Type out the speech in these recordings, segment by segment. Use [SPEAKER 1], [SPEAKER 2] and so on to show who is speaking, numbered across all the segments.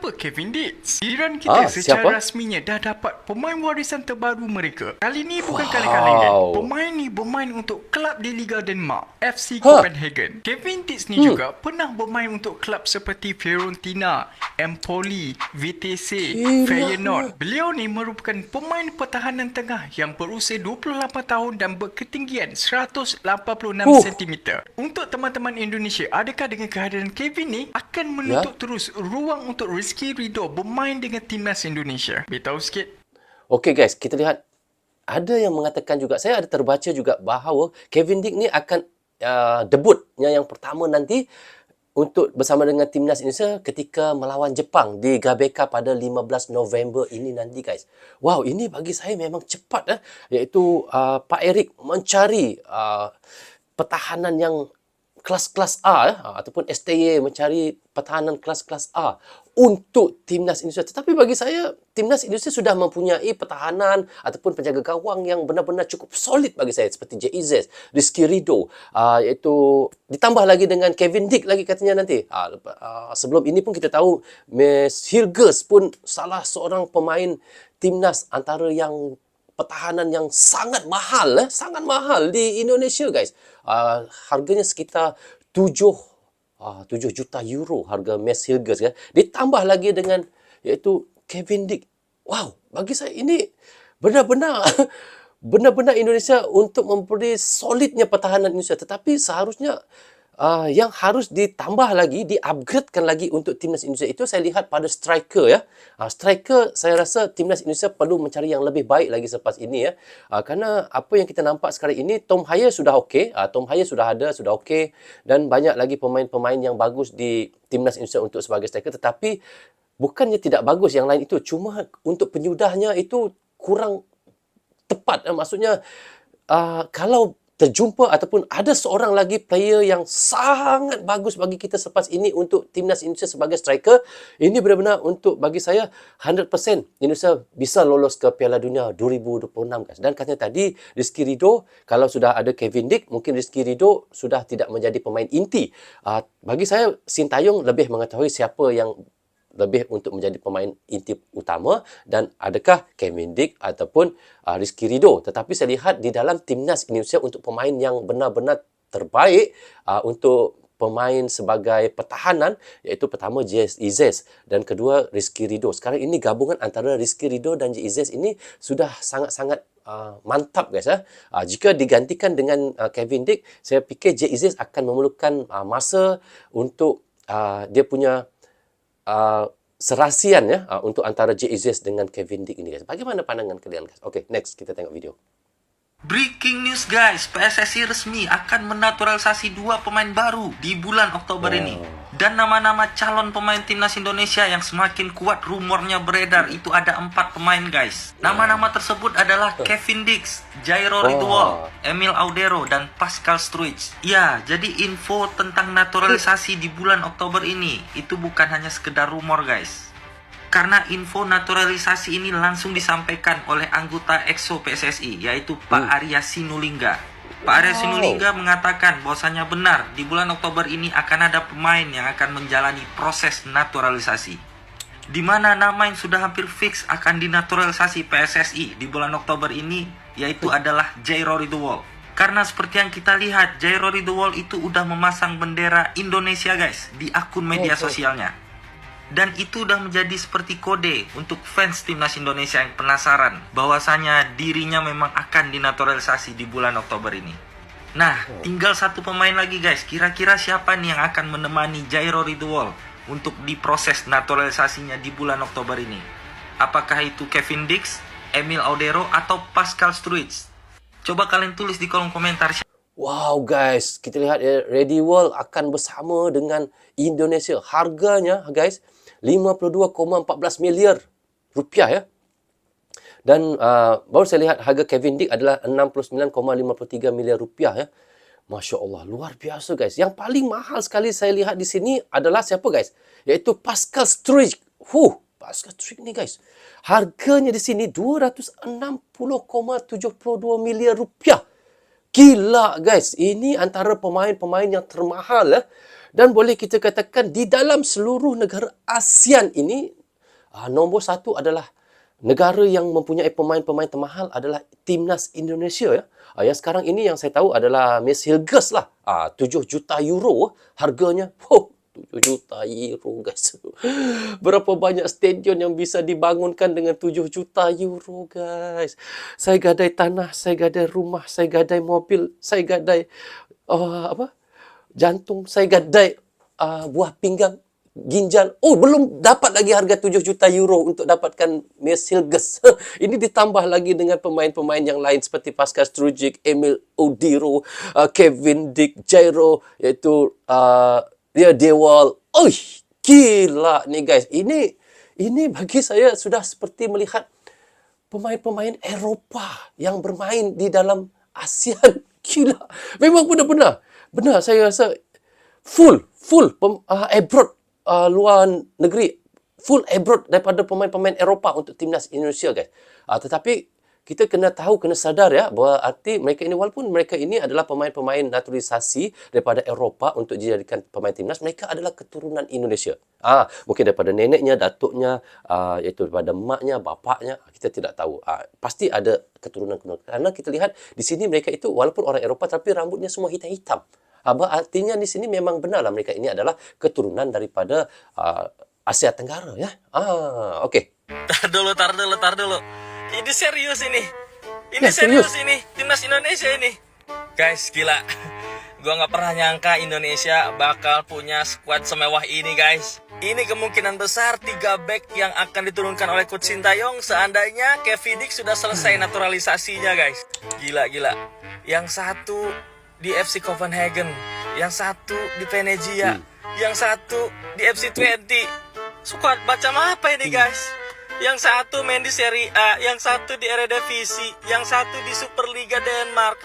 [SPEAKER 1] Siapa Kevin Ditz? Jiran kita secara
[SPEAKER 2] Siapa?
[SPEAKER 1] rasminya dah dapat pemain warisan terbaru mereka. Kali ni bukan kaleng-kaleng geng.
[SPEAKER 2] Wow.
[SPEAKER 1] Pemain ni bermain untuk kelab di Liga Denmark, FC
[SPEAKER 2] Huh.
[SPEAKER 1] Copenhagen. Kevin Ditz ni juga pernah bermain untuk kelab seperti Fiorentina, Empoli, VTC,
[SPEAKER 2] Gila.
[SPEAKER 1] Feyenoord. Beliau ni merupakan pemain pertahanan tengah yang berusia 28 tahun dan berketinggian 186 cm. Untuk teman-teman Indonesia, adakah dengan kehadiran Kevin ni akan menutup terus ruang untuk Rizky Ridho bermain dengan timnas Indonesia? Beritahu sikit.
[SPEAKER 2] Okey guys, kita lihat ada yang mengatakan juga, saya ada terbaca juga bahawa Kevin Dick ni akan debutnya yang pertama nanti untuk bersama dengan timnas Indonesia ketika melawan Jepang di GBK pada 15 November ini nanti guys. Wow, ini bagi saya memang cepat iaitu Pak Eric mencari pertahanan yang kelas-kelas A ataupun STY mencari pertahanan kelas-kelas A untuk timnas Indonesia. Tetapi bagi saya, timnas Indonesia sudah mempunyai pertahanan ataupun penjaga gawang yang benar-benar cukup solid bagi saya seperti JIZ, Rizky Ridho, iaitu ditambah lagi dengan Kevin Dick lagi katanya nanti. Sebelum ini pun kita tahu Mes Hilgers pun salah seorang pemain timnas antara yang pertahanan yang sangat mahal di Indonesia guys. Harganya sekitar 7 juta euro harga Mes Hilgers kan. Ditambah lagi dengan iaitu Kevin Dick. Wow, bagi saya ini benar-benar benar-benar Indonesia untuk memberi solidnya pertahanan Indonesia, tetapi seharusnya yang harus ditambah lagi, di-upgradekan lagi untuk timnas Indonesia itu saya lihat pada striker ya. Striker saya rasa timnas Indonesia perlu mencari yang lebih baik lagi selepas ini ya. Kerana apa yang kita nampak sekarang ini, Tom Hyer sudah okey, Tom Hyer sudah ada, sudah okey, dan banyak lagi pemain-pemain yang bagus di timnas Indonesia untuk sebagai striker, tetapi bukannya tidak bagus yang lain itu, cuma untuk penyudahnya itu kurang tepat. Maksudnya kalau terjumpa ataupun ada seorang lagi player yang sangat bagus bagi kita selepas ini untuk timnas Indonesia sebagai striker, ini benar-benar untuk bagi saya 100% Indonesia bisa lolos ke Piala Dunia 2026 guys. Dan katanya tadi Rizky Ridho, kalau sudah ada Kevin Dick, mungkin Rizky Ridho sudah tidak menjadi pemain inti. Bagi saya Sintayong lebih mengetahui siapa yang lebih untuk menjadi pemain inti utama dan adakah Kevin Dick ataupun Rizky Ridho. Tetapi saya lihat di dalam timnas Indonesia untuk pemain yang benar-benar terbaik untuk pemain sebagai pertahanan, iaitu pertama JIZ dan kedua Rizky Ridho. Sekarang ini gabungan antara Rizky Ridho dan JIZ ini sudah sangat-sangat mantap guys. Jika digantikan dengan Kevin Dick, saya fikir JIZ akan memerlukan masa untuk dia punya serasian ya untuk antara JIZ dengan Kevin Dick ini guys. Bagaimana pandangan kalian guys? Okey, next kita tengok video.
[SPEAKER 3] Breaking news guys, PSSI resmi akan menaturalisasi 2 pemain baru di bulan Oktober ini. Dan nama-nama calon pemain timnas Indonesia yang semakin kuat rumornya beredar itu ada 4 pemain guys. Nama-nama tersebut adalah Kevin Dick, Jairo Ridho, Emil Audero, dan Pascal Struij. Ya, jadi info tentang naturalisasi di bulan Oktober ini itu bukan hanya sekedar rumor guys. Karena info naturalisasi ini langsung disampaikan oleh anggota EXO PSSI, yaitu Pak Arya Sinulinga. Pak Arya Sinulinga mengatakan bahwasanya benar di bulan Oktober ini akan ada pemain yang akan menjalani proses naturalisasi. Di mana nama yang sudah hampir fix akan dinaturalisasi PSSI di bulan Oktober ini, yaitu adalah Jairo Ridho. Karena seperti yang kita lihat, Jairo Ridho itu udah memasang bendera Indonesia guys di akun media sosialnya. Dan itu udah menjadi seperti kode untuk fans timnas Indonesia yang penasaran bahwasanya dirinya memang akan dinaturalisasi di bulan Oktober ini. Nah, tinggal 1 pemain lagi guys. Kira-kira siapa nih yang akan menemani Jairo Ridho untuk diproses naturalisasinya di bulan Oktober ini? Apakah itu Kevin Dick, Emil Audero, atau Pascal Struij? Coba kalian tulis di kolom komentar.
[SPEAKER 2] Wow guys, kita lihat ya, Ready World akan bersama dengan Indonesia. Harganya guys 52,14 miliar rupiah ya. Dan baru saya lihat harga Kevin Dick adalah 69,53 miliar rupiah ya. Masya Allah, luar biasa guys. Yang paling mahal sekali saya lihat di sini adalah siapa guys? Iaitu Pascal Struij. Pascal Struij ni guys. Harganya di sini 260,72 miliar rupiah. Gila guys, ini antara pemain-pemain yang termahal Dan boleh kita katakan di dalam seluruh negara ASEAN ini, nombor satu adalah negara yang mempunyai pemain-pemain termahal adalah Timnas Indonesia ya. Yang sekarang ini yang saya tahu adalah Miss Hilgers lah. 7 juta euro harganya. 7 juta euro guys. Berapa banyak stadion yang bisa dibangunkan dengan 7 juta euro guys. Saya gadai tanah, saya gadai rumah, saya gadai mobil, saya gadai jantung, saya gadai buah pinggang, ginjal. Oh, belum dapat lagi harga 7 juta euro untuk dapatkan Miss Hilgers. Ini ditambah lagi dengan pemain-pemain yang lain seperti Pascal Strujic, Emil Odiro, Kevin Dick, Jairo, iaitu Dewal. Oh, gila nih guys. Ini bagi saya sudah seperti melihat pemain-pemain Eropah yang bermain di dalam ASEAN. Gila. Memang benar-benar. Benar, saya rasa full abroad, luar negeri, full abroad daripada pemain-pemain Eropah untuk timnas Indonesia guys. Tetapi kita kena tahu, kena sadar ya, bahawa arti mereka ini, walaupun mereka ini adalah pemain-pemain naturalisasi daripada Eropah untuk dijadikan pemain timnas, mereka adalah keturunan Indonesia. Mungkin daripada neneknya, datuknya, iaitu daripada maknya, bapaknya, kita tidak tahu. Pasti ada keturunan. Karena kita lihat di sini mereka itu walaupun orang Eropah tapi rambutnya semua hitam-hitam. Artinya di sini memang benarlah mereka ini adalah keturunan daripada Asia Tenggara ya. Okey.
[SPEAKER 3] Tar dulu. Ini serius ini.
[SPEAKER 2] Ya, serius
[SPEAKER 3] ini. Timnas Indonesia ini. Guys, gila. Gua nggak pernah nyangka Indonesia bakal punya skuad semewah ini, guys. Ini kemungkinan besar 3 back yang akan diturunkan oleh Coach Sintayong seandainya Kevin Dick sudah selesai naturalisasinya, guys. Gila. Yang satu di FC Copenhagen, yang satu di Venezia, yang satu di FC Twente. Skuad macam apa ini, guys? Yang satu main di Serie A, yang satu di Eredivisie, yang satu di Superliga Denmark.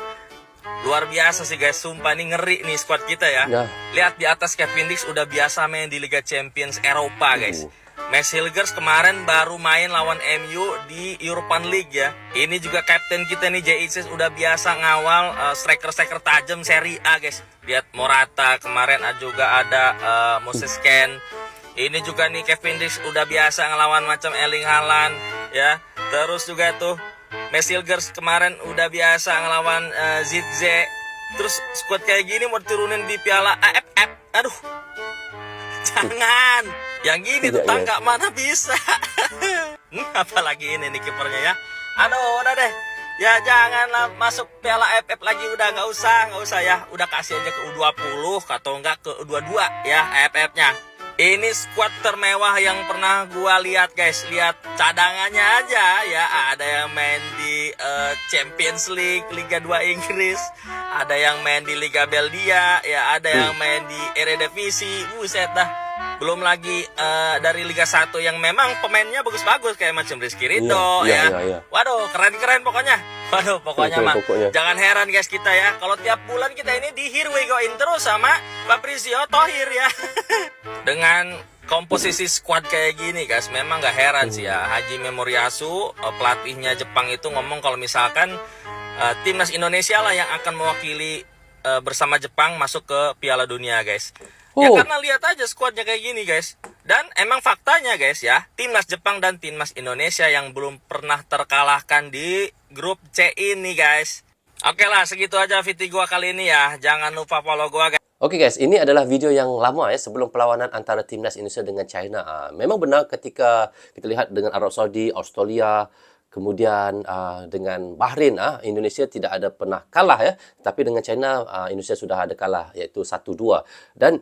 [SPEAKER 3] Luar biasa sih guys, sumpah ini ngeri nih squad kita ya. Lihat di atas, Kevin Dix udah biasa main di Liga Champions Eropa guys. Miss Hilgers kemarin baru main lawan MU di European League ya. Ini juga kapten kita nih, JXS, udah biasa ngawal striker-striker tajam Serie A guys. Lihat Morata kemarin juga ada Moses Ken. Ini juga nih Kevin Dix udah biasa ngelawan macam Erling Haaland ya. Terus juga tuh Miss Hilgers kemarin udah biasa ngelawan Zidze. Terus squad kayak gini mau turunin di Piala AFF. Aduh. Jangan. Yang gini tuh tangga mana bisa. Apalagi ini nih kipernya ya. Aduh, udah deh. Ya janganlah masuk Piala AFF lagi, udah nggak usah ya. Udah kasih aja ke U20 atau enggak ke U22 ya AFF-nya. Ini skuad termewah yang pernah gua lihat guys. Lihat cadangannya aja ya. Ada yang main di Champions League, Liga 2 Inggris. Ada yang main di Liga Belgia ya. Ada yang main di Eredivisie. Buset dah. Belum lagi dari Liga 1 yang memang pemainnya bagus-bagus kayak macam Rizky Ridho ya. Waduh, keren-keren pokoknya. Waduh, pokoknya mah jangan heran guys kita ya. Kalau tiap bulan kita ini di Here We Go In terus sama Fabrizio Tohir ya. Dengan komposisi squad kayak gini guys, memang gak heran sih ya. Hajime Moriyasu, pelatihnya Jepang itu ngomong kalau misalkan timnas Indonesia lah yang akan mewakili bersama Jepang masuk ke Piala Dunia guys. Ya karena lihat aja skuadnya kayak gini guys. Dan emang faktanya guys ya, timnas Jepang dan timnas Indonesia yang belum pernah terkalahkan di grup C ini guys. Oke lah, segitu aja video gua kali ini ya. Jangan lupa follow gua guys.
[SPEAKER 2] Oke guys, ini adalah video yang lama ya sebelum perlawanan antara timnas Indonesia dengan China. Memang benar ketika kita lihat dengan Arab Saudi, Australia, kemudian dengan Bahrain, Indonesia tidak ada pernah kalah ya. Tapi dengan China, Indonesia sudah ada kalah, iaitu 1-2. Dan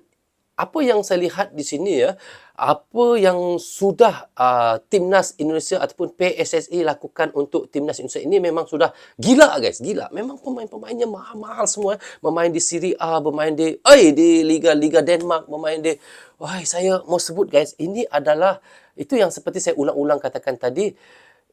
[SPEAKER 2] apa yang saya lihat di sini ya, apa yang sudah timnas Indonesia ataupun PSSI lakukan untuk timnas Indonesia ini memang sudah gila guys, gila. Memang pemain-pemainnya mahal-mahal semua. Bermain di Serie A, bermain di Liga Denmark, bermain di saya mau sebut guys, ini adalah itu yang seperti saya ulang-ulang katakan tadi.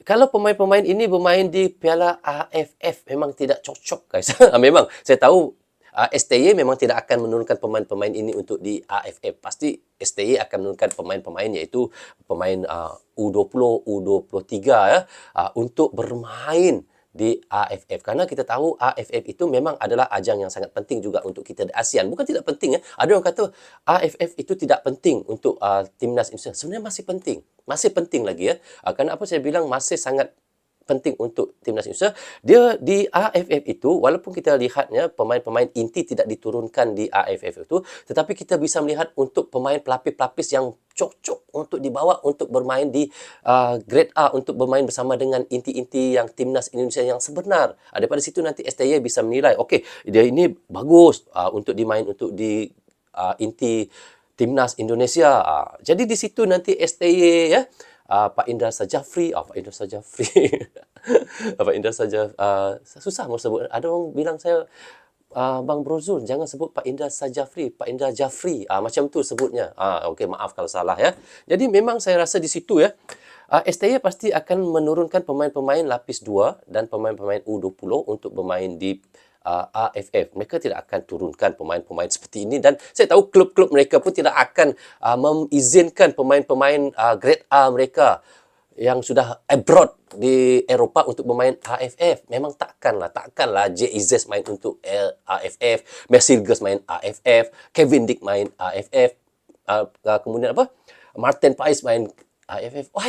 [SPEAKER 2] Kalau pemain-pemain ini bermain di Piala AFF memang tidak cocok guys. Memang saya tahu STY memang tidak akan menurunkan pemain-pemain ini untuk di AFF. Pasti STY akan menurunkan pemain-pemain yaitu pemain U20, U23 ya, untuk bermain di AFF. Karena kita tahu AFF itu memang adalah ajang yang sangat penting juga untuk kita di ASEAN. Bukan tidak penting ya. Ada orang kata AFF itu tidak penting untuk timnas Indonesia. Sebenarnya masih penting. Masih penting lagi ya. Kenapa saya bilang masih sangat penting untuk timnas Indonesia? Dia di AFF itu, walaupun kita lihatnya pemain-pemain inti tidak diturunkan di AFF itu, tetapi kita bisa melihat untuk pemain pelapis-pelapis yang cocok untuk dibawa untuk bermain di Grade A, untuk bermain bersama dengan inti-inti yang timnas Indonesia yang sebenar. Daripada situ nanti STY bisa menilai, okey, dia ini bagus untuk dimain untuk di inti timnas Indonesia. Jadi di situ nanti STY ya, Pak Indra Sajafri, Pak Indra Sajafri, Pak Indra Sajafri, susah mau sebut. Ada orang bilang saya, Bang Brozul, jangan sebut Pak Indra Sajafri, Pak Indra Jafri, macam tu sebutnya. Okey, maaf kalau salah ya. Jadi memang saya rasa di situ ya, STY pasti akan menurunkan pemain-pemain lapis 2 dan pemain-pemain U20 untuk bermain di AFF. Mereka tidak akan turunkan pemain-pemain seperti ini, dan saya tahu klub-klub mereka pun tidak akan mengizinkan pemain-pemain Grade A mereka yang sudah abroad di Eropah untuk bermain AFF. Memang takkanlah Jay Izzes main untuk AFF, Mercedes main AFF, Kevin Dick main AFF, kemudian apa? Martin Pais main AFF. Wah,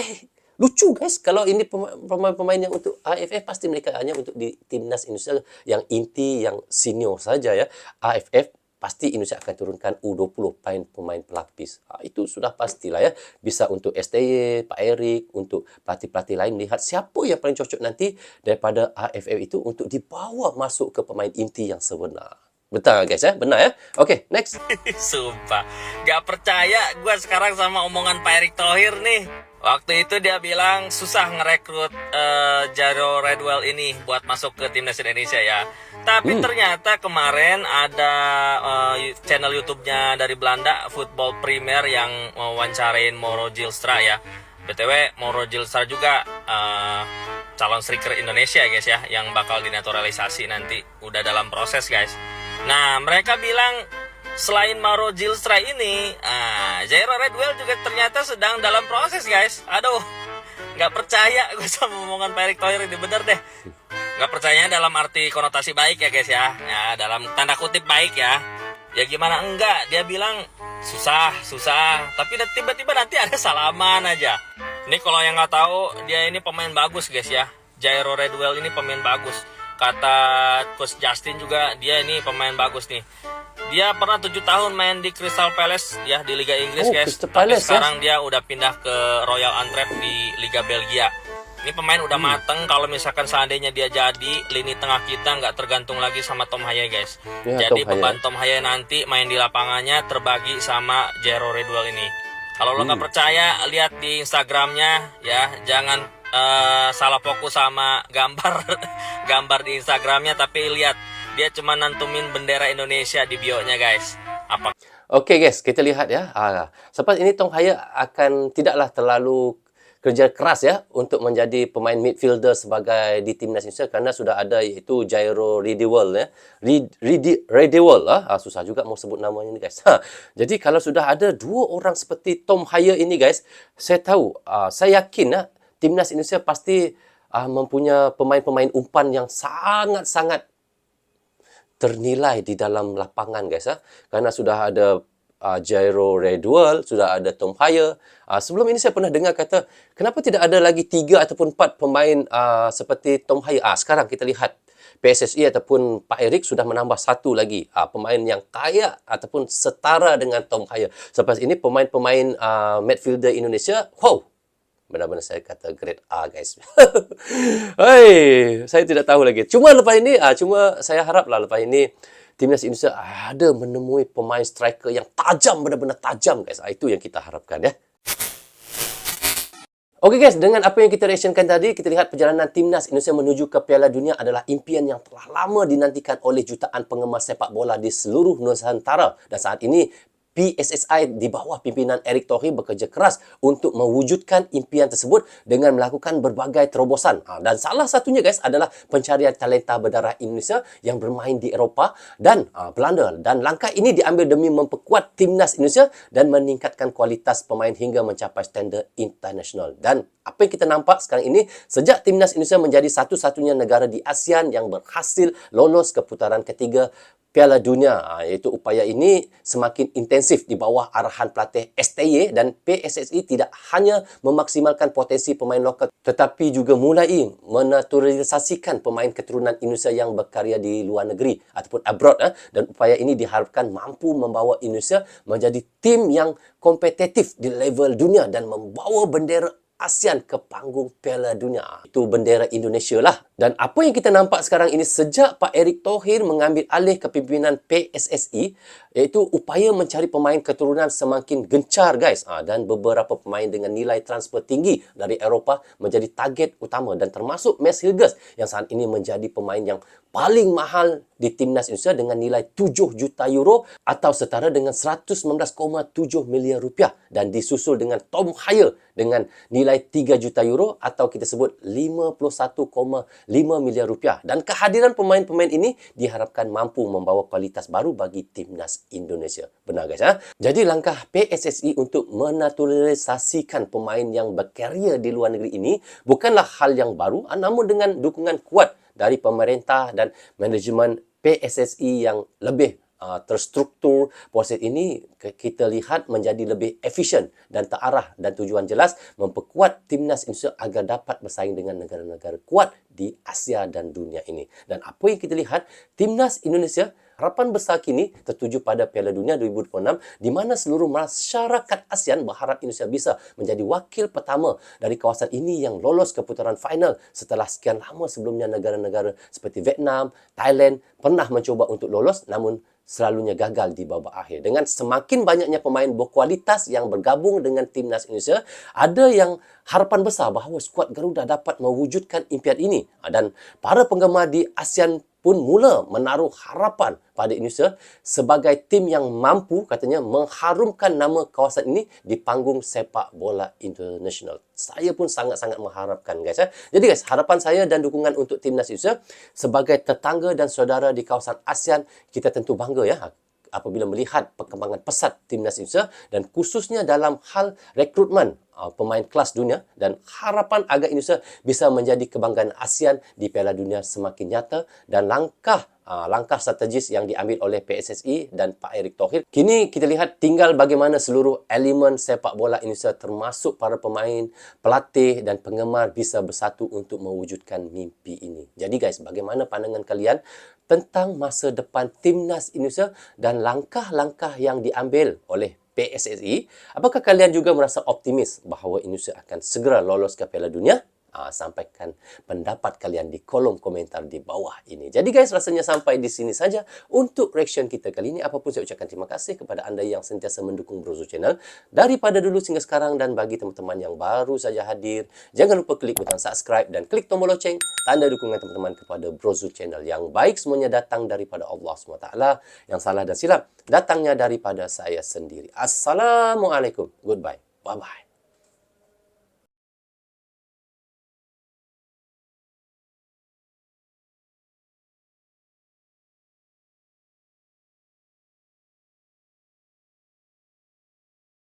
[SPEAKER 2] lucu guys, kalau ini pemain-pemain yang untuk AFF, pasti mereka hanya untuk di timnas Indonesia yang inti, yang senior saja ya. AFF pasti Indonesia akan turunkan U20 pemain pelapis. Itu sudah pastilah ya. Bisa untuk STY, Pak Erik, untuk pelatih-pelatih lain melihat siapa yang paling cocok nanti daripada AFF itu untuk dibawa masuk ke pemain inti yang sebenar. Betul guys ya? Benar ya? Oke, next.
[SPEAKER 3] Sumpah, gak percaya gue sekarang sama omongan Pak Erick Thohir nih. Waktu itu dia bilang susah ngerekrut Jairo Redwell ini buat masuk ke timnas Indonesia ya. Tapi ternyata kemarin ada channel YouTube-nya dari Belanda, Football Premier, yang wawancarain Mauro Zylstra ya. BTW Mauro Zylstra juga calon striker Indonesia guys ya, yang bakal dinaturalisasi nanti. Udah dalam proses guys. Nah, mereka bilang selain Mauro Zylstra ini, Jairo Redwell juga ternyata sedang dalam proses guys. Aduh, nggak percaya gue sama omongan Pak Erick Thohir ini, bener deh. Nggak percayanya dalam arti konotasi baik ya guys ya. Ya, dalam tanda kutip baik ya. Ya gimana enggak, dia bilang susah. Tapi tiba-tiba nanti ada salaman aja. Ini kalau yang nggak tahu, dia ini pemain bagus guys ya. Jairo Redwell ini pemain bagus. Kata Coach Justin juga, dia ini pemain bagus nih. Dia pernah 7 tahun main di Crystal Palace ya, di Liga Inggris guys. Tapi sekarang dia udah pindah ke Royal Antwerp di Liga Belgia. Ini pemain udah mateng. Kalau misalkan seandainya dia jadi, lini tengah kita nggak tergantung lagi sama Tom Haye guys. Ya, jadi beban Tom Haye nanti main di lapangannya terbagi sama Jairo Redwell ini. Kalau lo nggak percaya, lihat di Instagramnya ya. Jangan salah fokus sama gambar di Instagramnya, tapi lihat dia cuma nantumin bendera Indonesia di bio-nya guys.
[SPEAKER 2] Oke guys, kita lihat ya. Selepas ini Tom Haye akan tidaklah terlalu kerja keras ya untuk menjadi pemain midfielder sebagai di timnas Indonesia, karena sudah ada iaitu Jairo Redwell ya. Redwell susah juga mau sebut namanya ni guys. Jadi kalau sudah ada dua orang seperti Tom Haye ini guys, saya tahu, saya yakin timnas Indonesia pasti mempunyai pemain-pemain umpan yang sangat-sangat ternilai di dalam lapangan guys Karena sudah ada Jairo Redwell, sudah ada Tom Haye. Sebelum ini saya pernah dengar kata, kenapa tidak ada lagi 3 ataupun 4 pemain seperti Tom Haye. Sekarang kita lihat PSSI ataupun Pak Erik sudah menambah 1 lagi pemain yang kaya ataupun setara dengan Tom Haye. Selepas ini pemain-pemain midfielder Indonesia, wow, benar-benar saya kata grade A guys. Hai, saya tidak tahu lagi. Cuma lepas ini, cuma saya haraplah lepas ini timnas Indonesia ada menemui pemain striker yang tajam, benar-benar tajam guys. Itu yang kita harapkan ya. Okey guys, dengan apa yang kita reactionkan tadi, kita lihat perjalanan timnas Indonesia menuju ke Piala Dunia adalah impian yang telah lama dinantikan oleh jutaan penggemar sepak bola di seluruh Nusantara. Dan saat ini PSSI di bawah pimpinan Erick Thohir bekerja keras untuk mewujudkan impian tersebut dengan melakukan berbagai terobosan. Dan salah satunya guys adalah pencarian talenta berdarah Indonesia yang bermain di Eropah dan Belanda. Dan langkah ini diambil demi memperkuat timnas Indonesia dan meningkatkan kualitas pemain hingga mencapai standard internasional. Dan apa yang kita nampak sekarang ini, sejak timnas Indonesia menjadi satu-satunya negara di ASEAN yang berhasil lolos ke putaran ketiga Piala Dunia, iaitu upaya ini semakin intensif di bawah arahan pelatih STY, dan PSSI tidak hanya memaksimalkan potensi pemain lokal tetapi juga mulai menaturalisasikan pemain keturunan Indonesia yang berkarya di luar negeri ataupun abroad, dan upaya ini diharapkan mampu membawa Indonesia menjadi tim yang kompetitif di level dunia dan membawa bendera ASEAN ke panggung Piala Dunia. Itu bendera Indonesia lah. Dan apa yang kita nampak sekarang ini sejak Pak Erick Thohir mengambil alih kepimpinan PSSI, iaitu upaya mencari pemain keturunan semakin gencar guys. Dan beberapa pemain dengan nilai transfer tinggi dari Eropah menjadi target utama, dan termasuk Max Hilgers yang saat ini menjadi pemain yang paling mahal di timnas Indonesia dengan nilai 7 juta euro atau setara dengan 119,7 miliar rupiah, dan disusul dengan Tom Hyer dengan nilai 3 juta euro atau kita sebut 51,5 miliar rupiah. Dan kehadiran pemain-pemain ini diharapkan mampu membawa kualitas baru bagi timnas Indonesia. Benar guys ya? Jadi langkah PSSI untuk menaturalisasikan pemain yang berkarya di luar negeri ini bukanlah hal yang baru, namun dengan dukungan kuat dari pemerintah dan manajemen PSSI yang lebih terstruktur, proses ini kita lihat menjadi lebih efisien dan terarah, dan tujuan jelas memperkuat timnas Indonesia agar dapat bersaing dengan negara-negara kuat di Asia dan dunia ini. Dan apa yang kita lihat, timnas Indonesia harapan besar kini tertuju pada Piala Dunia 2026, di mana seluruh masyarakat ASEAN berharap Indonesia bisa menjadi wakil pertama dari kawasan ini yang lolos ke putaran final setelah sekian lama sebelumnya negara-negara seperti Vietnam, Thailand pernah mencuba untuk lolos namun selalunya gagal di babak akhir. Dengan semakin banyaknya pemain berkualitas yang bergabung dengan timnas Indonesia, ada yang harapan besar bahawa skuad Garuda dapat mewujudkan impian ini. Dan para penggemar di ASEAN pun mula menaruh harapan pada Indonesia sebagai tim yang mampu katanya mengharumkan nama kawasan ini di panggung sepak bola internasional. Saya pun sangat-sangat mengharapkan guys ya. Jadi guys, harapan saya dan dukungan untuk timnas Indonesia sebagai tetangga dan saudara di kawasan ASEAN, kita tentu bangga ya apabila melihat perkembangan pesat timnas Indonesia dan khususnya dalam hal rekrutmen pemain kelas dunia, dan harapan agar Indonesia bisa menjadi kebanggaan ASEAN di Piala Dunia semakin nyata, dan langkah strategis yang diambil oleh PSSI dan Pak Erick Thohir. Kini kita lihat tinggal bagaimana seluruh elemen sepak bola Indonesia termasuk para pemain, pelatih dan penggemar bisa bersatu untuk mewujudkan mimpi ini. Jadi guys, bagaimana pandangan kalian tentang masa depan timnas Indonesia dan langkah-langkah yang diambil oleh PSSI? Apakah kalian juga merasa optimis bahawa Indonesia akan segera lolos ke Piala Dunia? Sampaikan pendapat kalian di kolom komentar di bawah ini. Jadi guys, rasanya sampai di sini saja untuk reaction kita kali ini. Apapun saya ucapkan terima kasih kepada anda yang sentiasa mendukung Brozo Channel daripada dulu hingga sekarang, dan bagi teman-teman yang baru saja hadir, jangan lupa klik butang subscribe dan klik tombol loceng, tanda dukungan teman-teman kepada Brozo Channel. Yang baik semuanya datang daripada Allah SWT, yang salah dan silap datangnya daripada saya sendiri. Assalamualaikum. Goodbye. Bye-bye.